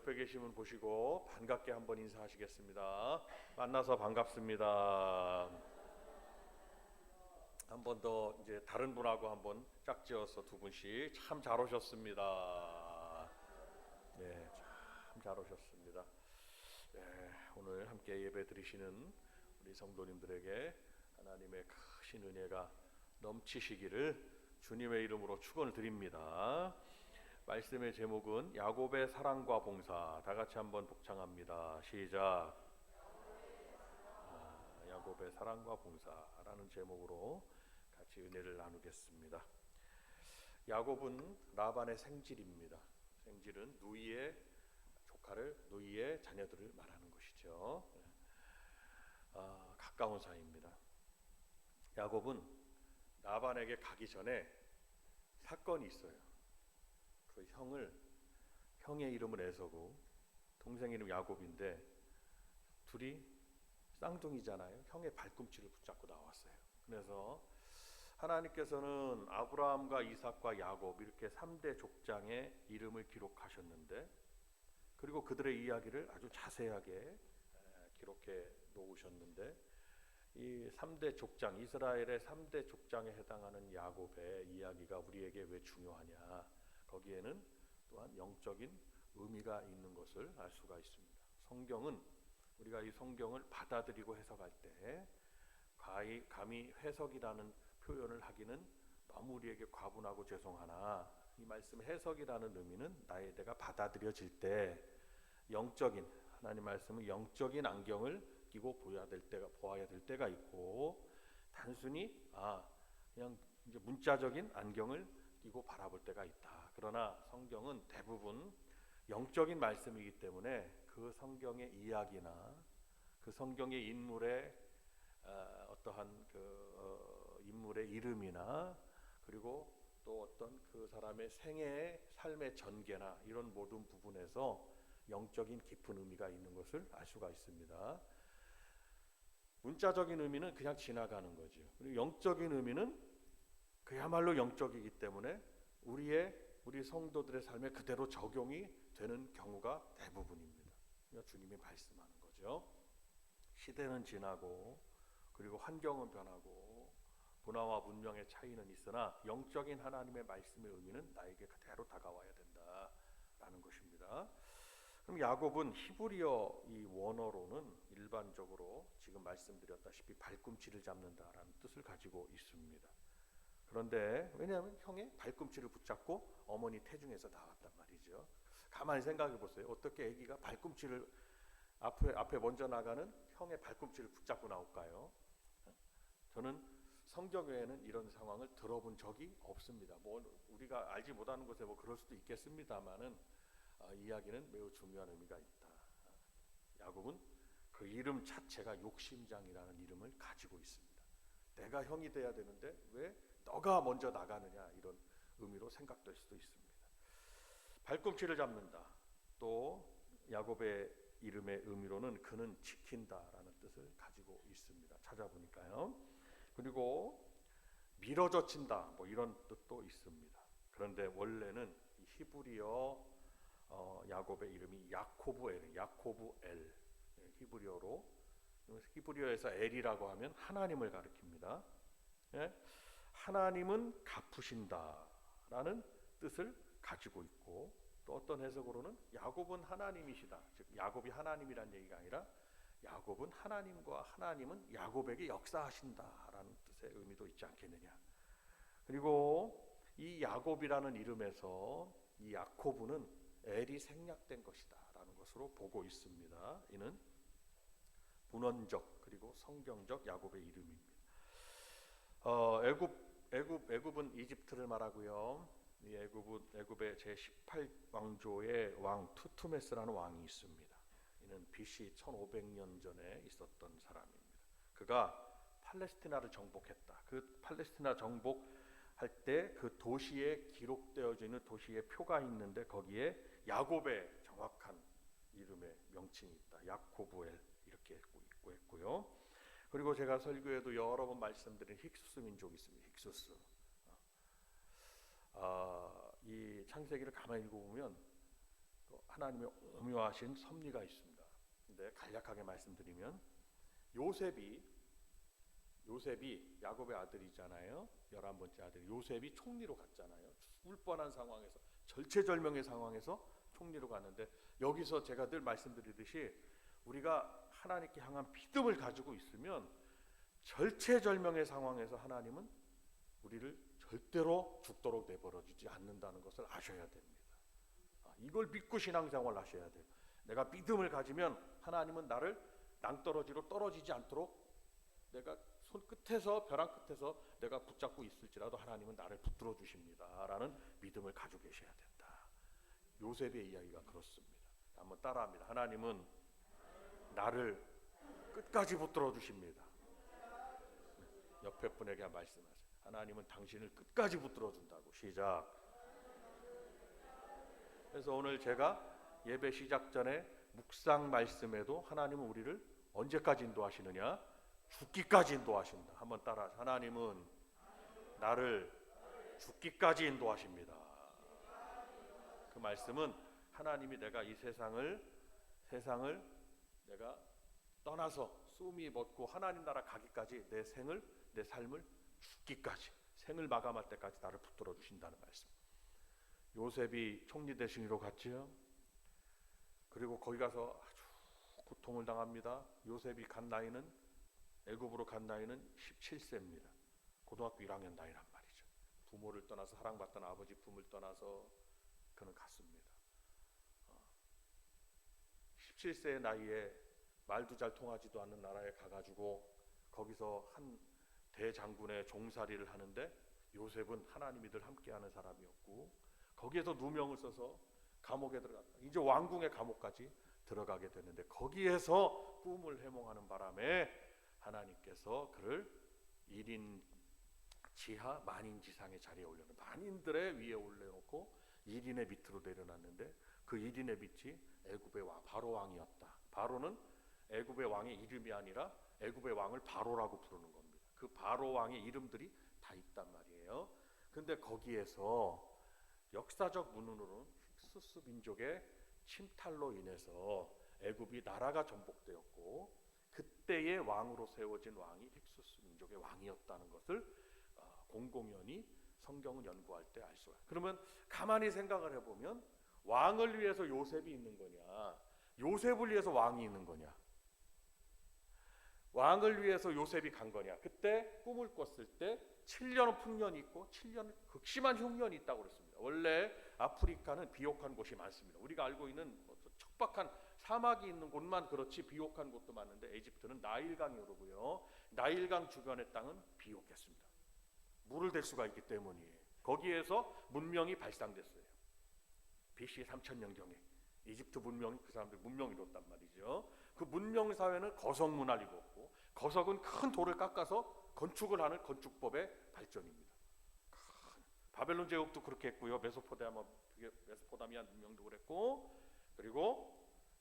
옆에 계신 분 보시고 반갑게 한번 인사하시겠습니다. 만나서 반갑습니다. 한 번 더 이제 다른 분하고 한번 짝지어서 두 분씩 참 잘 오셨습니다. 네, 참 잘 오셨습니다. 네, 오늘 함께 예배 드리시는 우리 성도님들에게 하나님의 크신 은혜가 넘치시기를 주님의 이름으로 축원을 드립니다. 말씀의 제목은 야곱의 사랑과 봉사. 다 같이 한번 복창합니다. 시작. 야곱의 사랑과 봉사라는 제목으로 같이 은혜를 나누겠습니다. 야곱은 라반의 생질입니다. 생질은 누이의 조카를, 누이의 자녀들을 말하는 것이죠. 가까운 사이입니다. 야곱은 라반에게 가기 전에 사건이 있어요. 그 형의 이름은 에서고 동생 이름 야곱인데 둘이 쌍둥이잖아요. 형의 발꿈치를 붙잡고 나왔어요. 그래서 하나님께서는 아브라함과 이삭과 야곱 이렇게 3대 족장의 이름을 기록하셨는데, 그리고 그들의 이야기를 아주 자세하게 기록해 놓으셨는데, 이 3대 족장, 이스라엘의 3대 족장에 해당하는 야곱의 이야기가 우리에게 왜 중요하냐, 거기에는 또한 영적인 의미가 있는 것을 알 수가 있습니다. 성경은, 우리가 이 성경을 받아들이고 해석할 때 감히 해석이라는 표현을 하기는 너무 우리에게 과분하고 죄송하나, 이 말씀 해석이라는 의미는 내가 받아들여질 때 영적인, 하나님 말씀은 영적인 안경을 끼고 보아야 될 때가 있고, 단순히 그냥 이제 문자적인 안경을 끼고 바라볼 때가 있다. 그러나 성경은 대부분 영적인 말씀이기 때문에 그 성경의 이야기나 그 성경의 인물의 어떠한 인물의 이름이나, 그리고 또 어떤 그 사람의 생애의 삶의 전개나 이런 모든 부분에서 영적인 깊은 의미가 있는 것을 알 수가 있습니다. 문자적인 의미는 그냥 지나가는 거죠. 그리고 영적인 의미는 그야말로 영적이기 때문에 우리 성도들의 삶에 그대로 적용이 되는 경우가 대부분입니다. 그러니까 주님이 말씀하는 거죠. 시대는 지나고 그리고 환경은 변하고 문화와 문명의 차이는 있으나 영적인 하나님의 말씀의 의미는 나에게 그대로 다가와야 된다라는 것입니다. 그럼 야곱은 히브리어 이 원어로는 일반적으로 지금 말씀드렸다시피 발꿈치를 잡는다라는 뜻을 가지고 있습니다. 그런데 왜냐하면 형의 발꿈치를 붙잡고 어머니 태중에서 나왔단 말이죠. 가만히 생각해 보세요. 어떻게 아기가 발꿈치를 앞에 먼저 나가는 형의 발꿈치를 붙잡고 나올까요? 저는 성경 외에는 이런 상황을 들어본 적이 없습니다. 뭐 우리가 알지 못하는 곳에 뭐 그럴 수도 있겠습니다만은 이야기는 매우 중요한 의미가 있다. 야곱은 그 이름 자체가 욕심장이라는 이름을 가지고 있습니다. 내가 형이 돼야 되는데 왜 너가 먼저 나가느냐, 이런 의미로 생각될 수도 있습니다. 발꿈치를 잡는다. 또 야곱의 이름의 의미로는 그는 지킨다라는 뜻을 가지고 있습니다. 찾아보니까요. 그리고 밀어젖힌다, 뭐 이런 뜻도 있습니다. 그런데 원래는 히브리어 야곱의 이름이 야코브엘, 히브리어에서 엘이라고 하면 하나님을 가리킵니다. 예? 하나님은 갚으신다라는 뜻을 가지고 있고, 또 어떤 해석으로는 야곱은 하나님이시다, 즉 야곱이 하나님이란 얘기가 아니라 야곱은 하나님과 하나님은 야곱에게 역사하신다라는 뜻의 의미도 있지 않겠느냐. 그리고 이 야곱이라는 이름에서 이 야코브는 엘이 생략된 것이다라는 것으로 보고 있습니다. 이는 문헌적 그리고 성경적 야곱의 이름입니다. 애굽은 이집트를 말하고요. 이 애굽의 제18왕조의 왕 투투메스라는 왕이 있습니다. 이는 BC 1500년 전에 있었던 사람입니다. 그가 팔레스티나를 정복했다. 그 팔레스티나 정복할 때 그 도시에 기록되어져 있는 도시의 표가 있는데 거기에 야곱의 정확한 이름의 명칭이 있다. 야코브엘 이렇게 있고 했고요. 그리고 제가 설교에도 여러 번 말씀드린 힉수스 민족이 있습니다. 힉수스. 이 창세기를 가만히 읽어보면 또 하나님의 오묘하신 섭리가 있습니다. 근데 간략하게 말씀드리면 요셉이 야곱의 아들이잖아요. 11번째 아들 요셉이 총리로 갔잖아요. 죽을 뻔한 상황에서, 절체절명의 상황에서 총리로 갔는데, 여기서 제가 늘 말씀드리듯이 우리가 하나님께 향한 믿음을 가지고 있으면 절체절명의 상황에서 하나님은 우리를 절대로 죽도록 내버려 두지 않는다는 것을 아셔야 됩니다. 이걸 믿고 신앙생활을 하셔야 돼요. 내가 믿음을 가지면 하나님은 나를 낭떠러지로 떨어지지 않도록, 내가 손끝에서, 벼랑 끝에서 내가 붙잡고 있을지라도 하나님은 나를 붙들어 주십니다 라는 믿음을 가지고 계셔야 된다. 요셉의 이야기가 그렇습니다. 한번 따라합니다. 하나님은 나를 끝까지 붙들어 주십니다. 옆에 분에게 말씀하세요. 하나님은 당신을 끝까지 붙들어 준다고. 시작. 그래서 오늘 제가 예배 시작 전에 묵상 말씀에도 하나님은 우리를 언제까지 인도하시느냐? 죽기까지 인도하신다. 한번 따라. 하나님은 나를 죽기까지 인도하십니다. 그 말씀은 하나님이 내가 이 세상을 내가 떠나서 숨이 멎고 하나님 나라 가기까지 내 삶을 죽기까지, 생을 마감할 때까지 나를 붙들어 주신다는 말씀. 요셉이 총리 대신으로 갔지요. 그리고 거기 가서 아주 고통을 당합니다. 요셉이 애굽으로 간 나이는 17세입니다. 고등학교 1학년 나이란 말이죠. 부모를 떠나서, 사랑받던 아버지 품을 떠나서 그는 갔습니다. 17세의 나이에 말도 잘 통하지도 않는 나라에 가가지고 거기서 한 대장군의 종살이를 하는데, 요셉은 하나님이 늘 함께하는 사람이었고 거기에서 누명을 써서 감옥에 들어갔다. 이제 왕궁의 감옥까지 들어가게 되는데, 거기에서 꿈을 해몽하는 바람에 하나님께서 그를 1인 지하 만인 지상의 자리에 올려놓고, 만인들의 위에 올려놓고 1인의 밑으로 내려놨는데, 그 1인의 밑이 애굽의 왕 바로 왕이었다. 바로는 애굽의 왕의 이름이 아니라 애굽의 왕을 바로라고 부르는 겁니다. 그 바로 왕의 이름들이 다 있단 말이에요. 근데 거기에서 역사적 문헌으로는 힉수스 민족의 침탈로 인해서 애굽이 나라가 전복되었고, 그때의 왕으로 세워진 왕이 힉수스 민족의 왕이었다는 것을 공공연히 성경을 연구할 때 알 수가 있어요. 그러면 가만히 생각을 해보면, 왕을 위해서 요셉이 있는 거냐, 요셉을 위해서 왕이 있는 거냐? 왕을 위해서 요셉이 간 거냐? 그때 꿈을 꿨을 때 7년은 풍년이 있고 7년은 극심한 흉년이 있다고 그랬습니다. 원래 아프리카는 비옥한 곳이 많습니다. 우리가 알고 있는 척박한 사막이 있는 곳만 그렇지 비옥한 곳도 많은데, 에집트는 나일강이 흐르고요, 나일강 주변의 땅은 비옥했습니다. 물을 댈 수가 있기 때문이에요. 거기에서 문명이 발상됐어요. BC 3000년경에 이집트 문명이, 그 사람들 문명이 이뤘단 말이죠. 그 문명 사회는 거석 문화를 입었고, 거석은 큰 돌을 깎아서 건축을 하는 건축법의 발전입니다. 바벨론 제국도 그렇게 했고요. 메소포타미아 문명도 그랬고, 그리고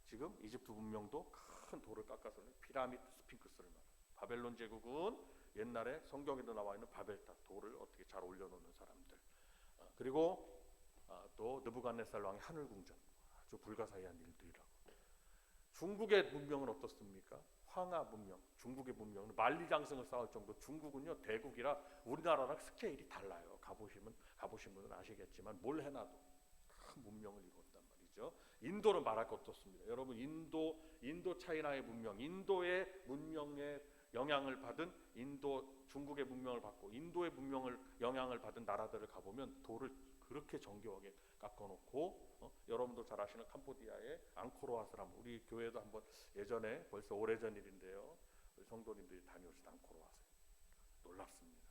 지금 이집트 문명도 큰 돌을 깎아서 피라미드, 스핑크스를 말해요. 바벨론 제국은 옛날에 성경에도 나와 있는 바벨탑, 돌을 어떻게 잘 올려놓는 사람들. 그리고 또 느부갓네살 왕의 하늘궁전, 아주 불가사의한 일들이라고. 중국의 문명은 어떻습니까? 황하 문명, 중국의 문명은 만리장성을 쌓을 정도. 중국은요, 대국이라 우리나라랑 스케일이 달라요. 가보신 분은 아시겠지만 뭘 해놔도 큰 문명을 이뤘단 말이죠. 인도는 말할 것도 없습니다. 여러분, 인도 차이나의 문명, 인도의 문명에 영향을 받은, 중국의 문명을 받고 인도의 문명을 영향을 받은 나라들을 가보면 돌을 그렇게 정교하게 깎아놓고, 여러분도 잘 아시는 캄보디아의 앙코르와트라는, 우리 교회도 한번 예전에, 벌써 오래전 일인데요, 우리 성도님들이 다녀오신 앙코르와트, 놀랍습니다.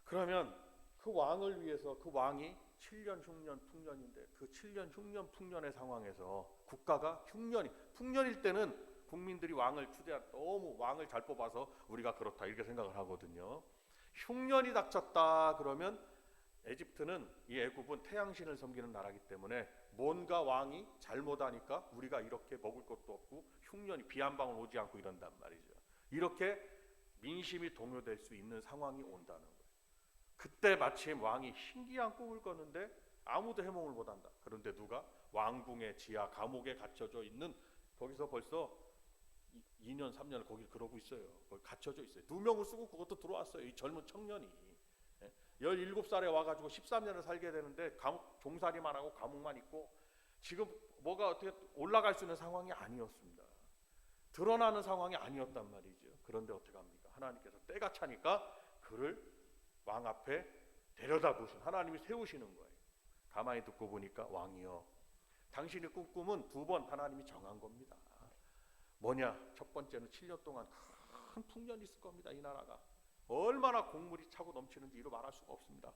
그러면 그 왕을 위해서, 그 왕이 7년 흉년 풍년인데, 그 7년 흉년 풍년의 상황에서 국가가 풍년일 때는 국민들이 왕을 너무 왕을 잘 뽑아서 우리가 그렇다 이렇게 생각을 하거든요. 흉년이 닥쳤다 그러면, 에집트는, 이 애굽은 태양신을 섬기는 나라이기 때문에 뭔가 왕이 잘못하니까 우리가 이렇게 먹을 것도 없고 흉년이, 비 한 방울 오지 않고 이런단 말이죠. 이렇게 민심이 동요될 수 있는 상황이 온다는 거예요. 그때 마침 왕이 신기한 꿈을 꿨는데, 아무도 해몽을 못한다. 그런데 누가 왕궁의 지하 감옥에 갇혀져 있는, 거기서 벌써 2년 3년을 거기 그러고 있어요. 거기 갇혀져 있어요. 2명을 쓰고 그것도 들어왔어요. 이 젊은 청년이 17살에 와가지고 13년을 살게 되는데 종살이만 하고 감옥만 있고, 지금 뭐가 어떻게 올라갈 수 있는 상황이 아니었습니다. 드러나는 상황이 아니었단 말이죠. 그런데 어떻게 합니까? 하나님께서 때가 차니까 그를 왕 앞에 데려다 보신, 하나님이 세우시는 거예요. 가만히 듣고 보니까, 왕이여, 당신의 꿈은 2번 하나님이 정한 겁니다. 뭐냐? 첫 번째는 7년 동안 큰 풍년이 있을 겁니다. 이 나라가 얼마나 곡물이 차고 넘치는지 이루 말할 수가 없습니다.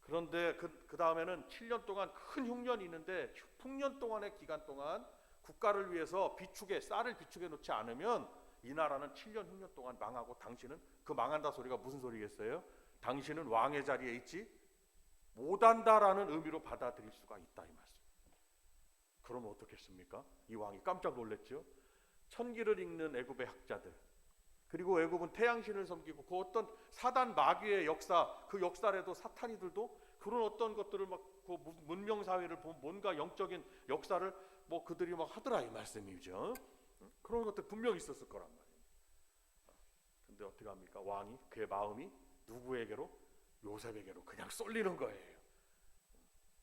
그런데 그 다음에는 7년 동안 큰 흉년이 있는데, 풍년 동안의 기간 동안 국가를 위해서 쌀을 비축해 놓지 않으면 이 나라는 7년 흉년 동안 망하고, 당신은, 그 망한다 소리가 무슨 소리겠어요? 당신은 왕의 자리에 있지 못한다라는 의미로 받아들일 수가 있다, 이 말씀. 그러면 어떻겠습니까? 이 왕이 깜짝 놀랐죠. 천기를 읽는 애굽의 학자들, 그리고 애굽은 태양신을 섬기고 그 어떤 사단 마귀의 역사, 그 역사에도 사탄이들도 그런 어떤 것들을 막 그 문명 사회를 보면 뭔가 영적인 역사를 뭐 그들이 막 하더라, 이 말씀이죠. 그런 것들 분명히 있었을 거란 말이에요. 근데 어떻게 합니까? 왕이, 그의 마음이 누구에게로? 요셉에게로 그냥 쏠리는 거예요.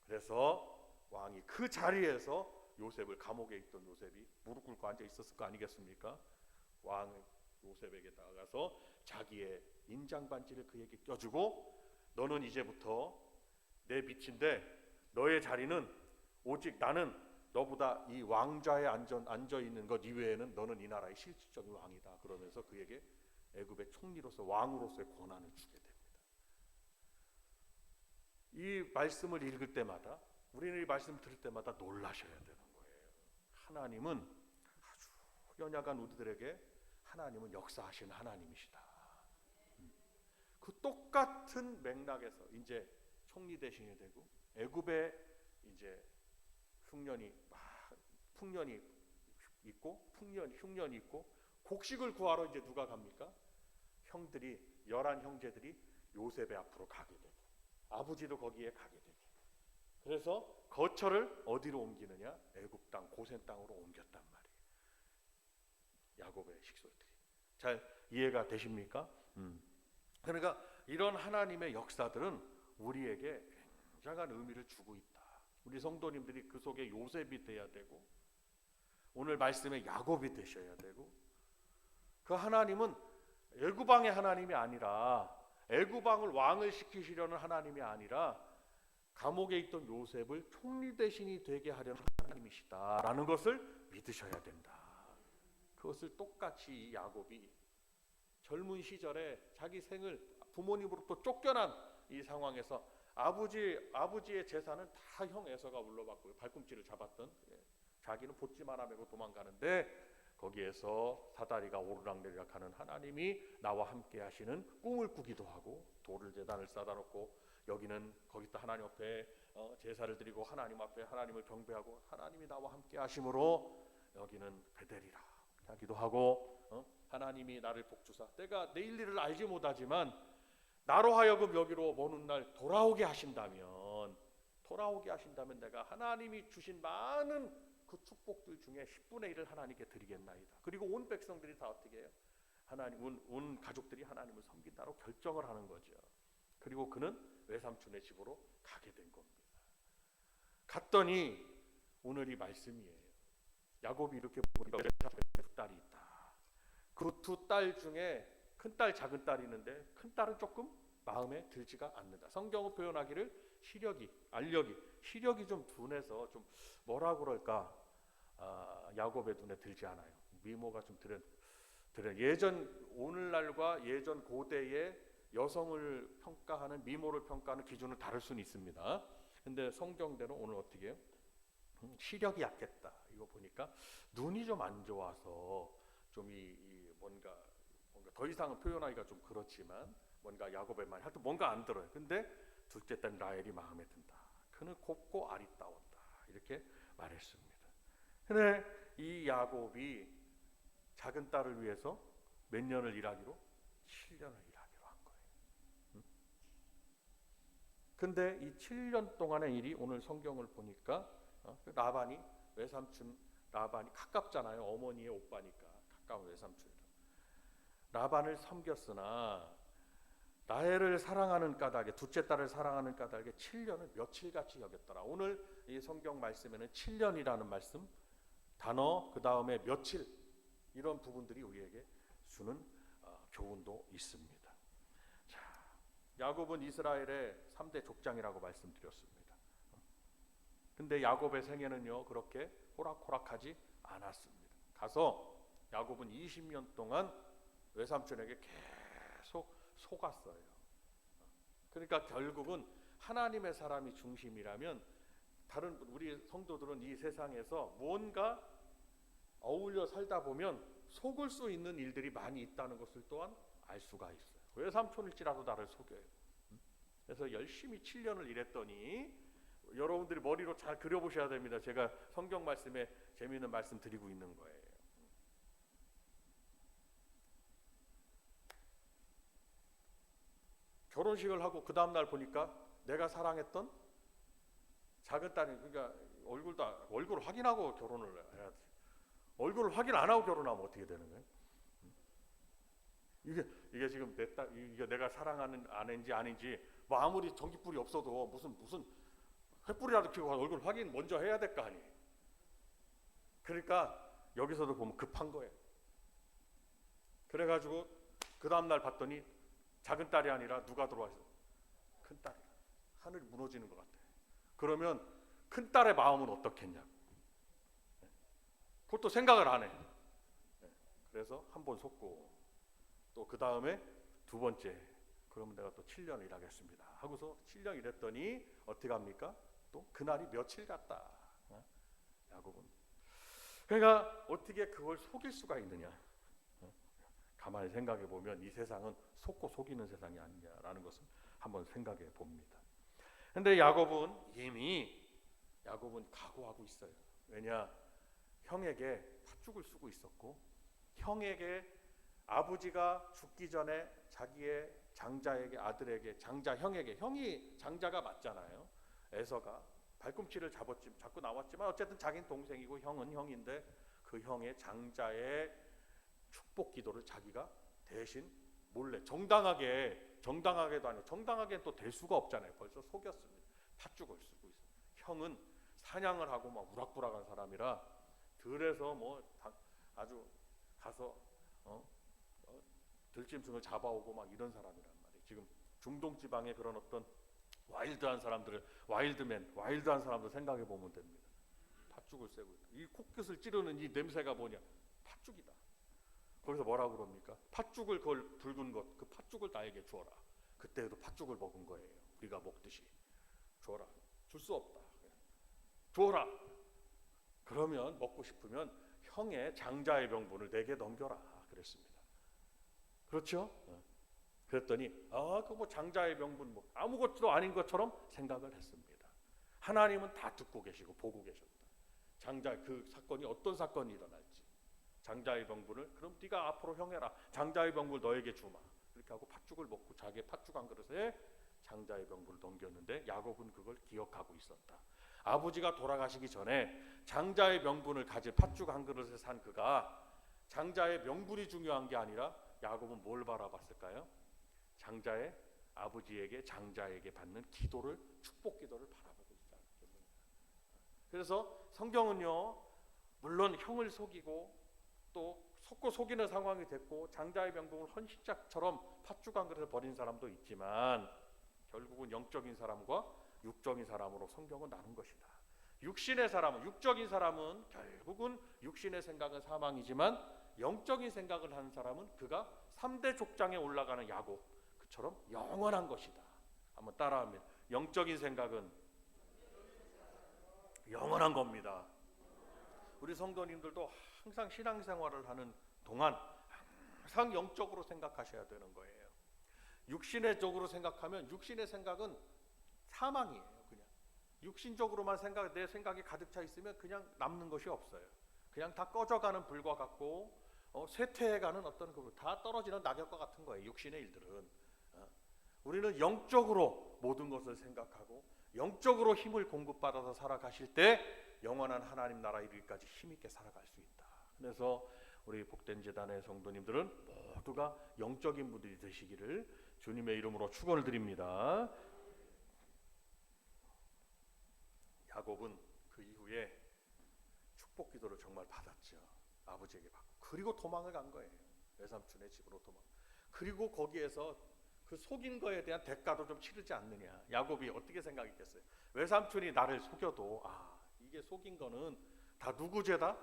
그래서 왕이 그 자리에서 요셉을, 감옥에 있던 요셉이 무릎 꿇고 앉아 있었을 거 아니겠습니까? 왕은 요셉에게 나아가서 자기의 인장 반지를 그에게 껴주고, 너는 이제부터 내 빛인데 너의 자리는, 오직 나는 너보다 이 왕좌에 앉아 있는 것 이외에는 너는 이 나라의 실질적인 왕이다. 그러면서 그에게 애굽의 총리로서, 왕으로서의 권한을 주게 됩니다. 이 말씀을 읽을 때마다, 우리는 이 말씀을 들을 때마다 놀라셔야 되는 거예요. 하나님은 아주 연약한 우리들에게 하나님은 역사하시는 하나님이시다. 그 똑같은 맥락에서 이제 총리 대신이 되고, 애굽에 이제 풍년이 있고, 흉년이 있고, 곡식을 구하러 이제 누가 갑니까? 형들이, 11 형제들이 요셉의 앞으로 가게 되고, 아버지도 거기에 가게 되고, 그래서 거처를 어디로 옮기느냐? 애굽 땅, 고센 땅으로 옮겼단 말이에요. 야곱의 식솔들이. 잘 이해가 되십니까? 그러니까 이런 하나님의 역사들은 우리에게 굉장한 의미를 주고 있다. 우리 성도님들이 그 속에 요셉이 돼야 되고, 오늘 말씀에 야곱이 되셔야 되고, 그 하나님은 애굽왕의 하나님이 아니라, 애굽왕을 왕을 시키시려는 하나님이 아니라, 감옥에 있던 요셉을 총리 대신이 되게 하려는 하나님이시다라는 것을 믿으셔야 된다. 그것을 똑같이 야곱이 젊은 시절에 자기 생을, 부모님으로부터 쫓겨난 이 상황에서 아버지의 재산은 다 형 에서가 물러받고 발꿈치를 잡았던, 자기는 보지만 하고 도망가는데, 거기에서 사다리가 오르락내리락 하는 하나님이 나와 함께 하시는 꿈을 꾸기도 하고, 돌을 제단을 쌓아 놓고 여기는 거기다 하나님 앞에 제사를 드리고 하나님 앞에 하나님을 경배하고, 하나님이 나와 함께 하심으로 여기는 베델이라 하기도 하고, 하나님이 나를 복주사, 내가 내일 일을 알지 못하지만 나로 하여금 여기로 먼 훗날 돌아오게 하신다면 내가 하나님이 주신 많은 그 축복들 중에 10분의 1을 하나님께 드리겠나이다. 그리고 온 백성들이 다 어떻게 해요? 온 가족들이 하나님을 섬긴다고 결정을 하는 거죠. 그리고 그는 외삼촌의 집으로 가게 된 겁니다. 갔더니 오늘 이 말씀이에요. 야곱이 이렇게 보니까 외삼촌에 2딸이 있다. 그 2딸 중에 큰딸, 작은딸이 있는데 큰딸은 조금 마음에 들지가 않는다. 성경은 표현하기를 시력이 좀 둔해서 좀 뭐라 그럴까, 야곱의 눈에 들지 않아요. 미모가 좀 오늘날과 예전 고대의 여성을 평가하는, 미모를 평가하는 기준은 다를 수는 있습니다. 근데 성경대로 오늘 어떻게 해요? 시력이 약했다. 이거 보니까 눈이 좀 안 좋아서 좀 뭔가 더 이상은 표현하기가 좀 그렇지만, 뭔가 야곱의 말이 하여튼 뭔가 안 들어요. 근데 둘째 딸 라헬이 마음에 든다. 그는 곱고 아리따웠다. 이렇게 말했습니다. 근데 이 야곱이 작은 딸을 위해서 몇 년을 일하기로? 7년을 일하기로 한 거예요. 근데 이 7년 동안의 일이 오늘 성경을 보니까 라반이 외삼촌 라반이 가깝잖아요. 어머니의 오빠니까 가까운 외삼촌이라. 라반을 섬겼으나 라헬을 사랑하는 까닭에 둘째 딸을 사랑하는 까닭에 7년을 며칠같이 여겼더라. 오늘 이 성경 말씀에는 7년이라는 말씀 단어 그 다음에 며칠 이런 부분들이 우리에게 주는 교훈도 있습니다. 자, 야곱은 이스라엘의 3대 족장이라고 말씀드렸습니다. 근데 야곱의 생애는요 그렇게 호락호락하지 않았습니다. 가서 야곱은 20년 동안 외삼촌에게 계속 속았어요. 그러니까 결국은 하나님의 사람이 중심이라면 다른 우리 성도들은 이 세상에서 뭔가 어울려 살다 보면 속을 수 있는 일들이 많이 있다는 것을 또한 알 수가 있어요. 외삼촌일지라도 나를 속여요. 그래서 열심히 7년을 일했더니 여러분들이 머리로 잘 그려보셔야 됩니다. 제가 성경 말씀에 재미있는 말씀 드리고 있는 거예요. 결혼식을 하고 그 다음날 보니까 내가 사랑했던 작은 딸이 그러니까 얼굴을 확인하고 결혼을 해야 돼. 얼굴을 확인 안 하고 결혼하면 어떻게 되는 거예요? 이게 지금 내 딸 이게 내가 사랑하는 아내인지 아닌지 뭐 아무리 전기불이 없어도 무슨 횃불이라도 켜고 얼굴 확인 먼저 해야 될 거 아니에요. 그러니까 여기서도 보면 급한 거예요. 그래가지고 그 다음날 봤더니 작은 딸이 아니라 누가 들어와 있어? 큰 딸이. 하늘이 무너지는 것 같아. 그러면 큰 딸의 마음은 어떻겠냐? 그것도 생각을 안 해. 그래서 한 번 속고 또 그 다음에 두 번째 그러면 내가 또 7년 일하겠습니다 하고서 7년 일했더니 어떻게 합니까? 또 그날이 며칠 같다. 야곱은. 그러니까 어떻게 그걸 속일 수가 있느냐? 가만히 생각해 보면 이 세상은 속고 속이는 세상이 아니냐라는 것을 한번 생각해 봅니다. 근데 야곱은 각오하고 있어요. 왜냐? 형에게 팥죽을 쓰고 있었고 형에게 아버지가 죽기 전에 자기의 장자에게 아들에게 형에게 형이 장자가 맞잖아요. 에서가 발꿈치를 잡고 나왔지만 어쨌든 자기는 동생이고 형은 형인데 그 형의 장자의 축복 기도를 자기가 대신 몰래 정당하게도 아니고 정당하게 또 될 수가 없잖아요. 벌써 속였습니다. 팥죽을 쓰고 있어요. 형은 사냥을 하고 막 우락부락한 사람이라 들에서 뭐 아주 가서 들짐승을 잡아오고 막 이런 사람이란 말이에요. 지금 중동 지방의 그런 어떤 와일드한 사람들 생각해 보면 됩니다. 팥죽을 쐬고 있다. 이 코끝을 찌르는 이 냄새가 뭐냐? 팥죽이다. 거기서 뭐라고 그럽니까? 팥죽을 붉은 것, 그 팥죽을 나에게 주어라. 그때도 팥죽을 먹은 거예요. 우리가 먹듯이 주어라. 줄 수 없다. 주어라. 그러면 먹고 싶으면 형의 장자의 명분을 내게 넘겨라. 그랬습니다. 그렇죠? 그랬더니 그 뭐 장자의 명분 뭐 아무것도 아닌 것처럼 생각을 했습니다. 하나님은 다 듣고 계시고 보고 계셨다. 장자 그 사건이 어떤 사건이 일어날지 장자의 명분을 그럼 네가 앞으로 형해라. 장자의 명분을 너에게 주마. 그렇게 하고 팥죽을 먹고 자기의 팥죽 한 그릇에 장자의 명분을 넘겼는데 야곱은 그걸 기억하고 있었다. 아버지가 돌아가시기 전에 장자의 명분을 가진 팥죽 한 그릇에 산 그가 장자의 명분이 중요한 게 아니라 야곱은 뭘 바라봤을까요? 장자의 아버지에게 장자에게 받는 기도를 축복 기도를 바라보고 있다는 겁니다. 그래서 성경은요 물론 형을 속이고 또 속고 속이는 상황이 됐고 장자의 명분을 헌신짝처럼 팥죽 한 그릇을 버린 사람도 있지만 결국은 영적인 사람과 육적인 사람으로 성경은 나눈 것이다. 육적인 사람은 결국은 육신의 생각은 사망이지만 영적인 생각을 하는 사람은 그가 3대 족장에 올라가는 야곱 그처럼 영원한 것이다. 한번 따라하면 영적인 생각은 영원한 겁니다. 우리 성도님들도 항상 신앙생활을 하는 동안 항상 영적으로 생각하셔야 되는 거예요. 육신의 쪽으로 생각하면 육신의 생각은 사망이에요. 그냥 육신적으로만 내 생각이 가득 차 있으면 그냥 남는 것이 없어요. 그냥 다 꺼져가는 불과 같고 쇠퇴해가는 어떤 다 떨어지는 낙엽과 같은 거예요. 육신의 일들은. 우리는 영적으로 모든 것을 생각하고 영적으로 힘을 공급받아서 살아가실 때 영원한 하나님 나라 이르기까지 힘있게 살아갈 수 있다. 그래서 우리 복된 재단의 성도님들은 모두가 영적인 분들이 되시기를 주님의 이름으로 축원을 드립니다. 야곱은 그 이후에 축복 기도를 정말 받았죠. 아버지에게 받고. 그리고 도망을 간 거예요. 외삼촌의 집으로 도망. 그리고 거기에서 그 속인 거에 대한 대가도 좀 치르지 않느냐. 야곱이 어떻게 생각했겠어요? 외삼촌이 나를 속여도 이게 속인 거는 다 누구 죄다?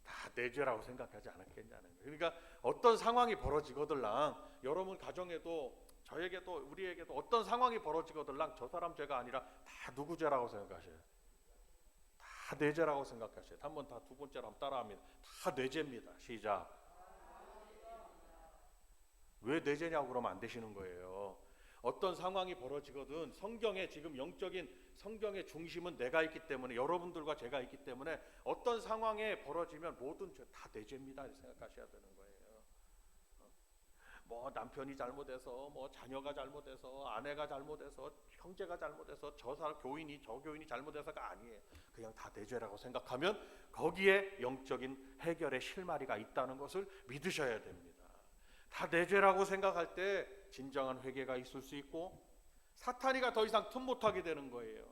다 내 죄라고 생각하지 않았겠냐는 거예요. 그러니까 어떤 상황이 벌어지거들랑 여러분 가정에도 저에게도 우리에게도 어떤 상황이 벌어지거들랑 저 사람 죄가 아니라 다 누구 죄라고 생각하셔요. 다 내 죄라고 생각하셔요. 한번 다 두 번째로 한번 따라합니다. 다 내 죄입니다. 시작. 왜 내 죄냐고 그러면 안 되시는 거예요. 어떤 상황이 벌어지거든 성경에 지금 영적인 성경의 중심은 내가 있기 때문에 여러분들과 제가 있기 때문에 어떤 상황에 벌어지면 모든 죄 다 내 죄입니다 생각하셔야 되는 거예요. 뭐 남편이 잘못해서 뭐 자녀가 잘못해서 아내가 잘못해서 형제가 잘못해서 저 사람 교인이 저 교인이 잘못해서가 아니에요. 그냥 다 내 죄라고 생각하면 거기에 영적인 해결의 실마리가 있다는 것을 믿으셔야 됩니다. 다 내 죄라고 생각할 때 진정한 회개가 있을 수 있고 사탄이가 더 이상 틈 못하게 되는 거예요.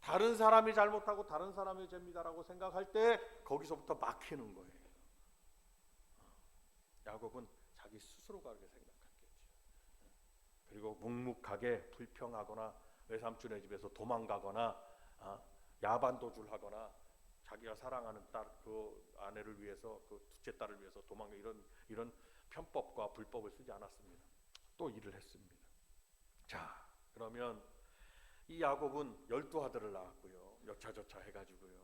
다른 사람이 잘못하고 다른 사람의 죄입니다라고 생각할 때 거기서부터 막히는 거예요. 야곱은 자기 스스로가 그렇게 생각했겠죠. 그리고 묵묵하게 불평하거나 외삼촌의 집에서 도망가거나 야반도주를 하거나 자기가 사랑하는 딸 그 아내를 위해서 그 둘째 딸을 위해서 도망가 이런 편법과 불법을 쓰지 않았습니다. 또 일을 했습니다. 자, 그러면 이 야곱은 12아들을 낳았고요. 여차저차 해가지고요.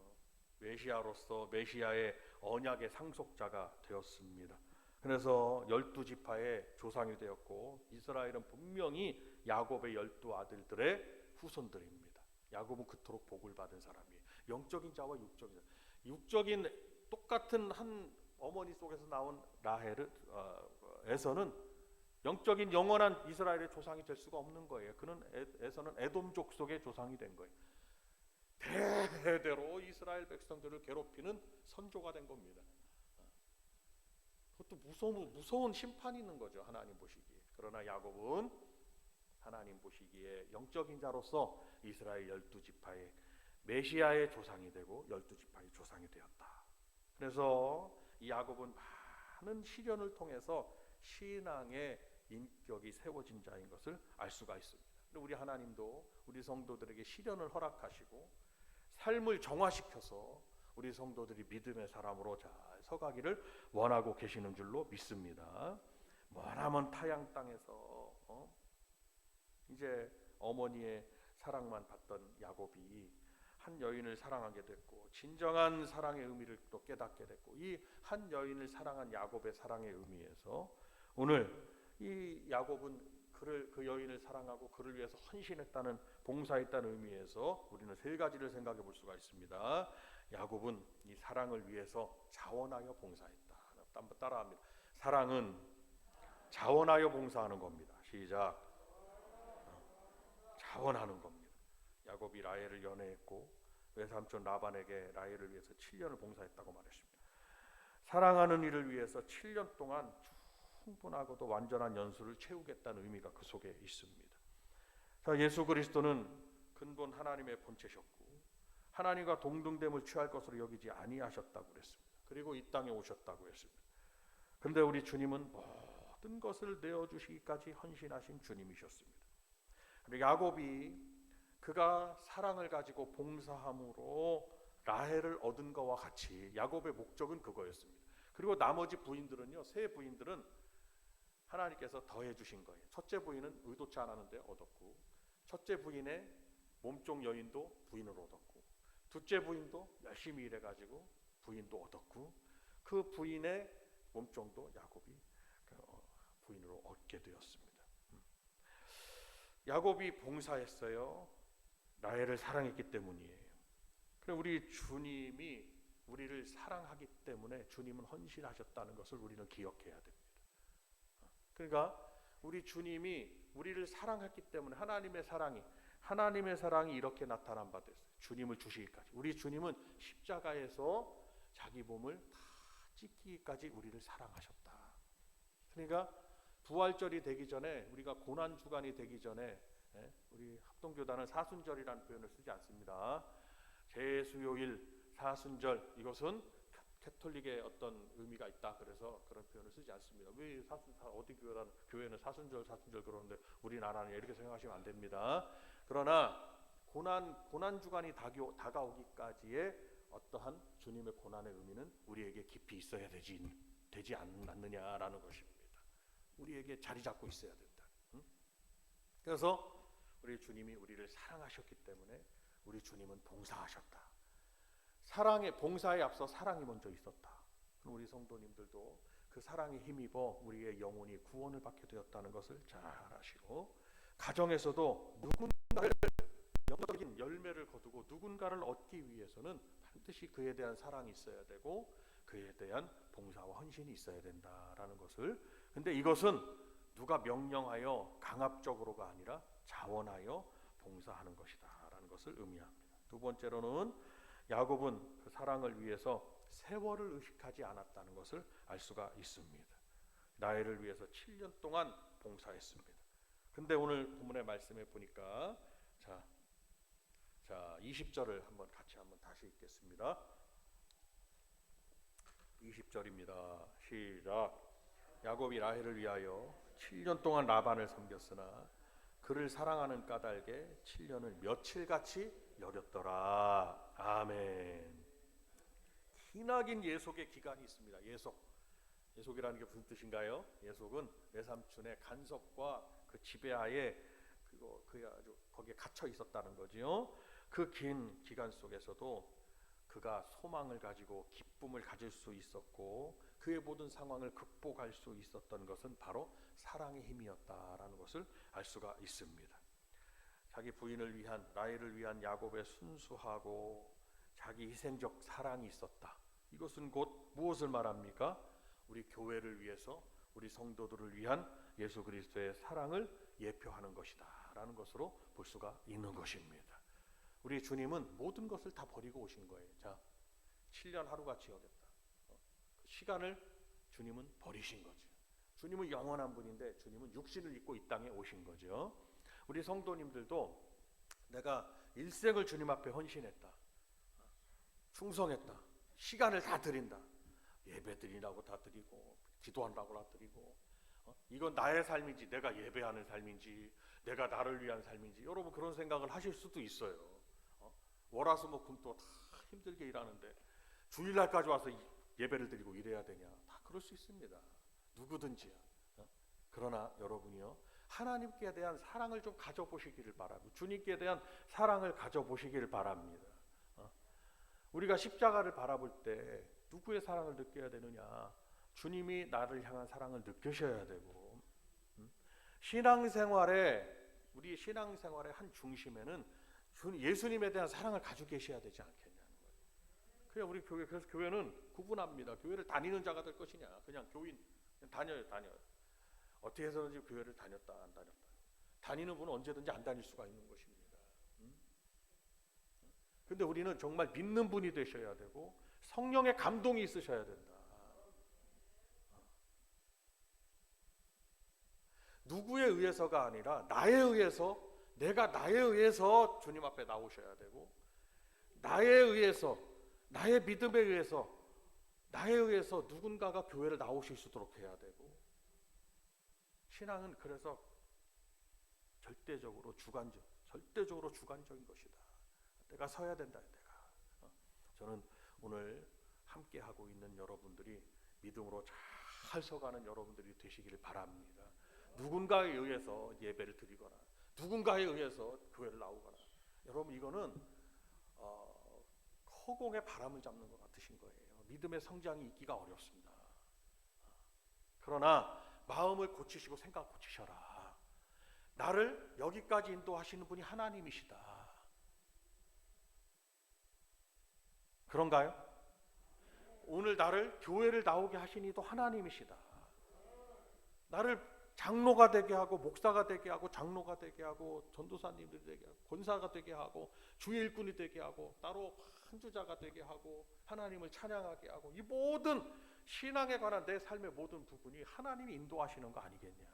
메시아로서 메시아의 언약의 상속자가 되었습니다. 그래서 12지파의 조상이 되었고 이스라엘은 분명히 야곱의 12아들들의 후손들입니다. 야곱은 그토록 복을 받은 사람이에요. 영적인 자와 육적인 자. 육적인 똑같은 한 어머니 속에서 나온 라헬에서는 영적인 영원한 이스라엘의 조상이 될 수가 없는 거예요. 그는 에서는 에돔족 속의 조상이 된 거예요. 대대로 이스라엘 백성들을 괴롭히는 선조가 된 겁니다. 그것도 무서운 심판이 있는 거죠. 하나님 보시기에. 그러나 야곱은 하나님 보시기에 영적인 자로서 이스라엘 12지파의 메시아의 조상이 되고 12지파의 조상이 되었다. 그래서 이 야곱은 많은 시련을 통해서 신앙의 인격이 세워진 자인 것을 알 수가 있습니다. 우리 하나님도 우리 성도들에게 시련을 허락하시고 삶을 정화시켜서 우리 성도들이 믿음의 사람으로 잘 서가기를 원하고 계시는 줄로 믿습니다. 머나먼 타양 땅에서 이제 어머니의 사랑만 받던 야곱이 한 여인을 사랑하게 됐고 진정한 사랑의 의미를 또 깨닫게 됐고 이 한 여인을 사랑한 야곱의 사랑의 의미에서 오늘 이 야곱은 그 여인을 사랑하고 그를 위해서 헌신했다는 봉사했다는 의미에서 우리는 세 가지를 생각해 볼 수가 있습니다. 야곱은 이 사랑을 위해서 자원하여 봉사했다. 한번 따라합니다. 사랑은 자원하여 봉사하는 겁니다. 시작. 자원하는 겁니다. 야곱이 라헬을 연애했고 외삼촌 라반에게 라헬을 위해서 7년을 봉사했다고 말했습니다. 사랑하는 이를 위해서 7년 동안 충분하고도 완전한 연수를 채우겠다는 의미가 그 속에 있습니다. 자, 예수 그리스도는 근본 하나님의 본체셨고 하나님과 동등됨을 취할 것으로 여기지 아니하셨다고 그랬습니다. 그리고 이 땅에 오셨다고 했습니다. 그런데 우리 주님은 모든 것을 내어주시기까지 헌신하신 주님이셨습니다. 그리고 야곱이 그가 사랑을 가지고 봉사함으로 라헬을 얻은 것과 같이 야곱의 목적은 그거였습니다. 그리고 나머지 부인들은요, 세 부인들은 하나님께서 더해 주신 거예요. 첫째 부인은 의도치 않았는데 얻었고, 첫째 부인의 몸종 여인도 부인을 얻었고, 둘째 부인도 열심히 일해가지고 부인도 얻었고, 그 부인의 몸종도 야곱이 부인으로 얻게 되었습니다. 야곱이 봉사했어요. 라헬을 사랑했기 때문이에요. 그럼 우리 주님이 우리를 사랑하기 때문에 주님은 헌신하셨다는 것을 우리는 기억해야 됩니다. 그러니까 우리 주님이 우리를 사랑했기 때문에 하나님의 사랑이 이렇게 나타난 바 됐어요. 주님을 주시기까지. 우리 주님은 십자가에서 자기 몸을 다 찢기기까지 우리를 사랑하셨다. 그러니까 부활절이 되기 전에, 우리가 고난 주간이 되기 전에, 우리 합동교단은 사순절이라는 표현을 쓰지 않습니다. 제수요일, 사순절, 이것은 캐톨릭의 어떤 의미가 있다. 그래서 그런 표현을 쓰지 않습니다. 왜 어디 교회는 사순절 그러는데 우리나라는 이렇게 생각하시면 안 됩니다. 그러나 고난 주간이 다가오기까지의 어떠한 주님의 고난의 의미는 우리에게 깊이 있어야 되지 않느냐라는 것입니다. 우리에게 자리 잡고 있어야 된다. 그래서 우리 주님이 우리를 사랑하셨기 때문에 우리 주님은 봉사하셨다. 봉사에 앞서 사랑이 먼저 있었다. 우리 성도님들도 그 사랑에 힘입어 우리의 영혼이 구원을 받게 되었다는 것을 잘 아시고, 가정에서도 누군가를 영적인 열매를 거두고 누군가를 얻기 위해서는 반드시 그에 대한 사랑이 있어야 되고 그에 대한 봉사와 헌신이 있어야 된다라는 것을, 근데 이것은 누가 명령하여 강압적으로가 아니라 자원하여 봉사하는 것이다라는 것을 의미합니다. 두 번째로는 야곱은 그 사랑을 위해서 세월을 의식하지 않았다는 것을 알 수가 있습니다. 나이를 위해서 7년 동안 봉사했습니다. 근데 오늘 본문의 말씀에 보니까 자 20절을 같이 다시 읽겠습니다. 20절입니다. 시작. 야곱이 라헬을 위하여 7년 동안 라반을 섬겼으나 그를 사랑하는 까닭에 7년을 며칠같이 여렸더라. 아멘. 기나긴 예속의 기간이 있습니다. 예속이라는 게 무슨 뜻인가요? 예속은 외삼촌의 간섭과 그 지배하에 거기에 갇혀 있었다는 거지요. 그 긴 기간 속에서도 그가 소망을 가지고 기쁨을 가질 수 있었고 그의 모든 상황을 극복할 수 있었던 것은 바로 사랑의 힘이었다라는 것을 알 수가 있습니다. 자기 부인을 위한, 라헬을 위한 야곱의 순수하고 자기 희생적 사랑이 있었다. 이것은 곧 무엇을 말합니까? 우리 교회를 위해서, 우리 성도들을 위한 예수 그리스도의 사랑을 예표하는 것이다 라는 것으로 볼 수가 있는 것입니다. 우리 주님은 모든 것을 다 버리고 오신 거예요. 자, 7년 하루같이 여겼다. 그 시간을 주님은 버리신 거죠. 주님은 영원한 분인데 주님은 육신을 입고 이 땅에 오신 거죠. 우리 성도님들도 내가 일생을 주님 앞에 헌신했다, 충성했다, 시간을 다 드린다, 예배 드리라고 다 드리고 기도한다고 다 드리고, 이건 나의 삶인지 내가 예배하는 삶인지 내가 나를 위한 삶인지 여러분 그런 생각을 하실 수도 있어요. 월화수목금토 다 힘들게 일하는데 주일날까지 와서 예배를 드리고 이래야 되냐, 다 그럴 수 있습니다. 누구든지요. 그러나 여러분이요, 하나님께 대한 사랑을 좀 가져보시기를 바랍니다. 주님께 대한 사랑을 가져보시기를 바랍니다. 우리가 십자가를 바라볼 때 누구의 사랑을 느껴야 되느냐? 주님이 나를 향한 사랑을 느끼셔야 되고, 우리 신앙생활의 한 중심에는 예수님에 대한 사랑을 가지고 계셔야 되지 않겠냐는 거예요. 그냥 우리 그래서 교회는 구분합니다. 교회를 다니는 자가 될 것이냐, 그냥 교인, 그냥 다녀요. 어떻게 해서든지 교회를 다녔다 안 다녔다. 다니는 분은 언제든지 안 다닐 수가 있는 것입니다. 근데 우리는 정말 믿는 분이 되셔야 되고 성령의 감동이 있으셔야 된다. 누구에 의해서가 아니라 내가 나에 의해서 주님 앞에 나오셔야 되고, 나에 의해서, 나의 믿음에 의해서, 나에 의해서 누군가가 교회를 나오실 수 있도록 해야 되고, 신앙은 그래서 절대적으로 주관적인 것이다. 내가 서야 된다. 저는 오늘 함께 하고 있는 여러분들이 믿음으로 잘 서가는 여러분들이 되시기를 바랍니다. 누군가에 의해서 예배를 드리거나 누군가에 의해서 교회를 나오거나, 여러분 이거는 허공에 바람을 잡는 것 같으신 거예요. 믿음의 성장이 있기가 어렵습니다. 그러나 마음을 고치시고 생각 고치셔라. 나를 여기까지 인도하시는 분이 하나님이시다. 그런가요? 오늘 나를 교회를 나오게 하신 이도 하나님이시다. 나를 장로가 되게 하고 목사가 되게 하고 장로가 되게 하고 전도사님들이 되게 하고 권사가 되게 하고 주의 일꾼이 되게 하고 따로 한주자가 되게 하고 하나님을 찬양하게 하고 이 모든 신앙에 관한 내 삶의 모든 부분이 하나님이 인도하시는 거 아니겠냐.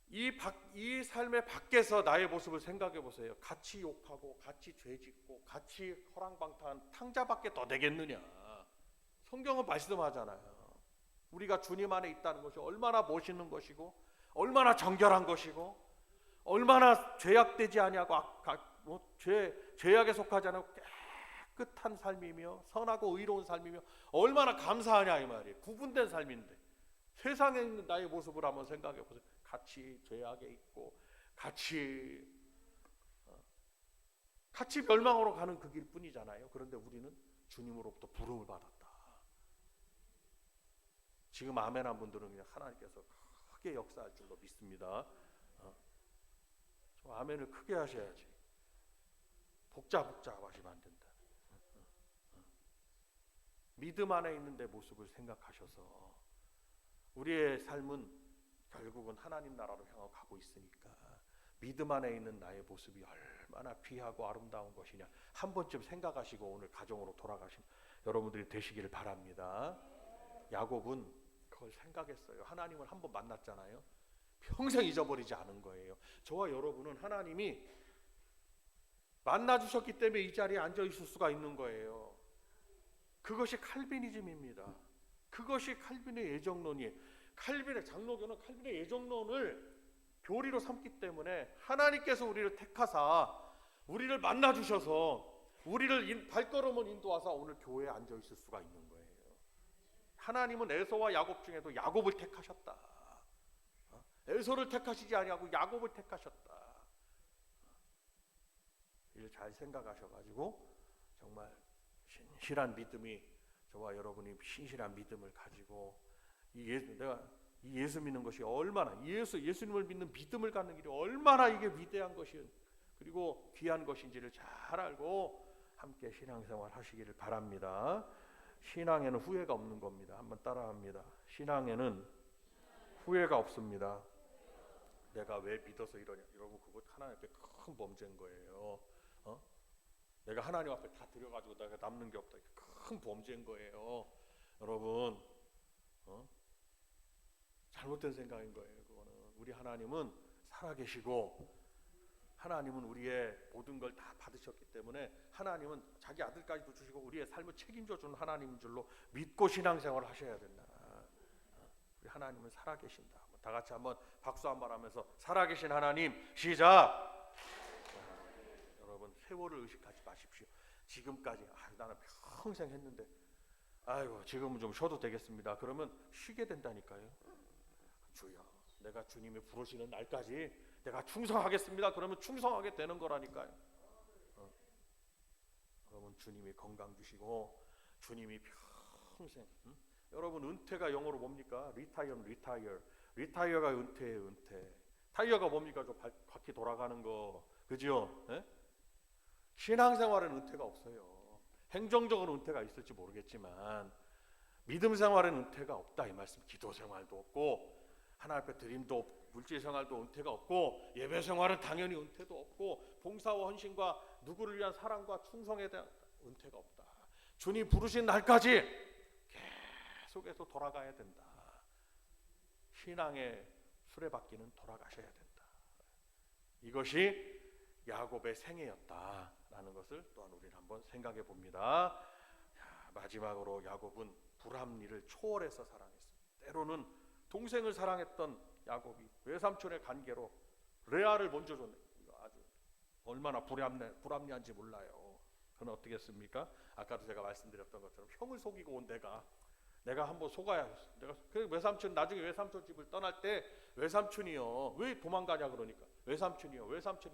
이 삶의 밖에서 나의 모습을 생각해 보세요. 같이 욕하고 같이 죄짓고 같이 허랑방탕한 탕자밖에 더 되겠느냐. 성경은 말씀하잖아요. 우리가 주님 안에 있다는 것이 얼마나 멋있는 것이고 얼마나 정결한 것이고 얼마나 죄악되지 아니하고 죄악에 속하지 않고 깨끗한 삶이며 선하고 의로운 삶이며 얼마나 감사하냐 이 말이에요. 구분된 삶인데 세상에 있는 나의 모습을 한번 생각해 보세요. 같이 죄악에 있고 같이 멸망으로 가는 그 길뿐이잖아요. 그런데 우리는 주님으로부터 부름을 받았다. 지금 아멘한 분들은 그냥 하나님께서 크게 역사할 줄로 믿습니다. 좀 아멘을 크게 하셔야지. 복잡하시면 안 된다. 믿음 안에 있는 내 모습을 생각하셔서 우리의 삶은 결국은 하나님 나라로 향하고 가고 있으니까 믿음 안에 있는 나의 모습이 얼마나 귀하고 아름다운 것이냐 한 번쯤 생각하시고 오늘 가정으로 돌아가신 여러분들이 되시기를 바랍니다. 야곱은 그걸 생각했어요. 하나님을 한번 만났잖아요. 평생 잊어버리지 않은 거예요. 저와 여러분은 하나님이 만나주셨기 때문에 이 자리에 앉아 있을 수가 있는 거예요. 그것이 칼비니즘입니다. 그것이 칼빈의 예정론이에요. 칼빈의 장로교는 칼빈의 예정론을 교리로 삼기 때문에 하나님께서 우리를 택하사 우리를 만나주셔서 우리를 발걸음을 인도하사 오늘 교회에 앉아 있을 수가 있는 거예요. 하나님은 에서와 야곱 중에도 야곱을 택하셨다. 에서를 택하시지 아니하고 야곱을 택하셨다. 이를 잘 생각하셔가지고 정말 신실한 믿음이 저와 여러분이 신실한 믿음을 가지고 내가 이 예수 믿는 것이 얼마나 예수님을 믿는 믿음을 갖는 길이 얼마나 이게 위대한 것이 그리고 귀한 것인지를 잘 알고 함께 신앙생활 하시기를 바랍니다. 신앙에는 후회가 없는 겁니다. 한번 따라합니다. 신앙에는 후회가 없습니다. 내가 왜 믿어서 이러냐. 여러분 그거 하나님 앞에 큰 범죄인 거예요. 내가 하나님 앞에 다 드려가지고 내가 남는 게 없다. 큰 범죄인 거예요. 여러분 잘못된 생각인 거예요. 그거는 우리 하나님은 살아계시고 하나님은 우리의 모든 걸 다 받으셨기 때문에 하나님은 자기 아들까지도 주시고 우리의 삶을 책임져 주는 하나님인 줄로 믿고 신앙생활을 하셔야 된다. 우리 하나님은 살아계신다. 다 같이 한번 박수 한번 하면서 살아계신 하나님 시작. 여러분 세월을 의식하지 마십시오. 지금까지 나는 평생 했는데 아이고 지금은 좀 쉬어도 되겠습니다. 그러면 쉬게 된다니까요. 주여 내가 주님이 부르시는 날까지 내가 충성하겠습니다. 그러면 충성하게 되는 거라니까요. 여러분 주님이 건강 주시고 주님이 평생 여러분 은퇴가 영어로 뭡니까? 리타이어가 은퇴예요. 은퇴. 타이어가 뭡니까? 저 바퀴 돌아가는 거 그죠? 네? 신앙생활은 은퇴가 없어요. 행정적으로 은퇴가 있을지 모르겠지만 믿음 생활은 은퇴가 없다 이 말씀. 기도 생활도 없고 하나님 앞에 드림도 없고 물질 생활도 은퇴가 없고 예배 생활은 당연히 은퇴도 없고 봉사와 헌신과 누구를 위한 사랑과 충성에 대한 은퇴가 없다. 주님 부르신 날까지 계속해서 돌아가야 된다. 신앙의 수레바퀴는 돌아가셔야 된다. 이것이 야곱의 생애였다라는 것을 또한 우리는 한번 생각해 봅니다. 마지막으로 야곱은 불합리를 초월해서 살아냈습니다. 때로는 동생을 사랑했던 야곱이 외삼촌의 관계로 레아를 먼저 줬네. 아주 얼마나 불합리한지 몰라요. 그건 어떻겠습니까? 아까도 제가 말씀드렸던 것처럼 형을 속이고 온 내가 한번 속아야 내가 그 외삼촌 나중에 외삼촌 집을 떠날 때 외삼촌이요 왜 도망가냐 그러니까 외삼촌이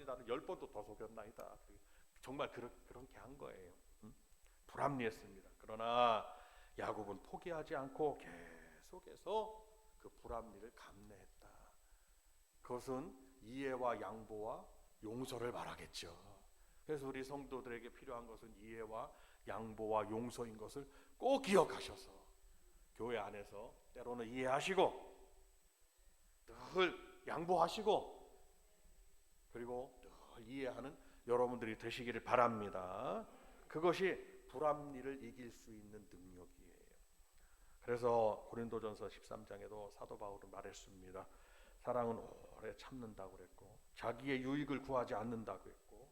나를 10번도 더 속였나이다. 정말 그렇게 한 거예요. 불합리했습니다. 그러나 야곱은 포기하지 않고 계속해서 그 불합리를 감내했다. 그것은 이해와 양보와 용서를 말하겠죠. 그래서 우리 성도들에게 필요한 것은 이해와 양보와 용서인 것을 꼭 기억하셔서 교회 안에서 때로는 이해하시고 늘 양보하시고 그리고 늘 이해하는 여러분들이 되시기를 바랍니다. 그것이 불합리를 이길 수 있는 능력이에요. 그래서 고린도전서 13장에도 사도 바울은 말했습니다. 사랑은 오래 참는다고 그랬고 자기의 유익을 구하지 않는다고 했고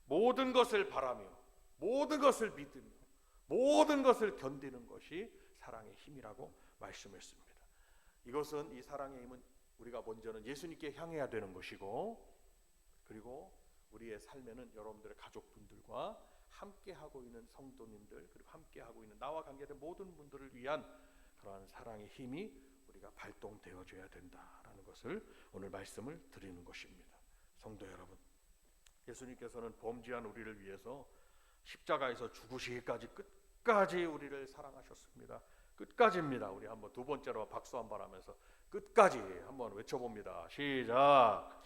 모든 것을 바라며 모든 것을 믿으며 모든 것을 견디는 것이 사랑의 힘이라고 말씀했습니다. 이것은 이 사랑의 힘은 우리가 먼저는 예수님께 향해야 되는 것이고 그리고 우리의 삶에는 여러분들의 가족분들과 함께하고 있는 성도님들 그리고 함께하고 있는 나와 관계된 모든 분들을 위한 그러한 사랑의 힘이 우리가 발동되어져야 된다라는 것을 오늘 말씀을 드리는 것입니다. 성도 여러분, 예수님께서는 범죄한 우리를 위해서 십자가에서 죽으시기까지 끝까지 우리를 사랑하셨습니다. 끝까지입니다. 우리 한번 두 번째로 박수 한번 하면서 끝까지 한번 외쳐봅니다. 시작.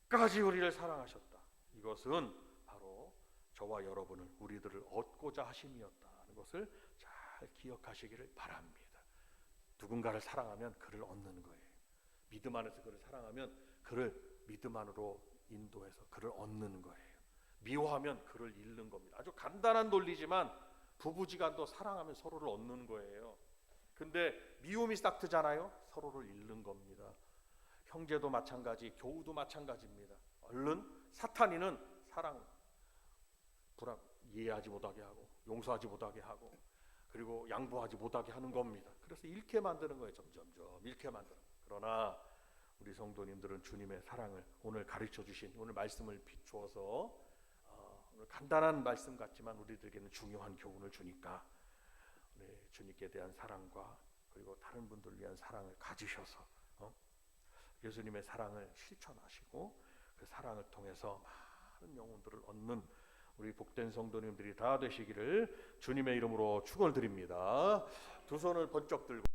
끝까지 우리를 사랑하셨다. 이것은 바로 저와 여러분을 우리들을 얻고자 하심이었다는 것을 잘 기억하시기를 바랍니다. 누군가를 사랑하면 그를 얻는 거예요. 믿음 안에서 그를 사랑하면 그를 믿음 안으로 인도해서 그를 얻는 거예요. 미워하면 그를 잃는 겁니다. 아주 간단한 논리지만 부부지간도 사랑하면 서로를 얻는 거예요. 근데 미움이 싹트잖아요. 서로를 잃는 겁니다. 형제도 마찬가지, 교우도 마찬가지입니다. 얼른 사탄이는 사랑, 불안, 이해하지 못하게 하고 용서하지 못하게 하고 그리고 양보하지 못하게 하는 겁니다. 그래서 잃게 만드는 거예요. 점점점 잃게 만드는 거예요. 그러나 우리 성도님들은 주님의 사랑을 오늘 가르쳐 주신 오늘 말씀을 비추어서 오늘 간단한 말씀 같지만 우리들에게는 중요한 교훈을 주니까 주님께 대한 사랑과 그리고 다른 분들을 위한 사랑을 가지셔서 예수님의 사랑을 실천하시고 그 사랑을 통해서 많은 영혼들을 얻는 우리 복된 성도님들이 다 되시기를 주님의 이름으로 축원을 드립니다. 두 손을 번쩍 들고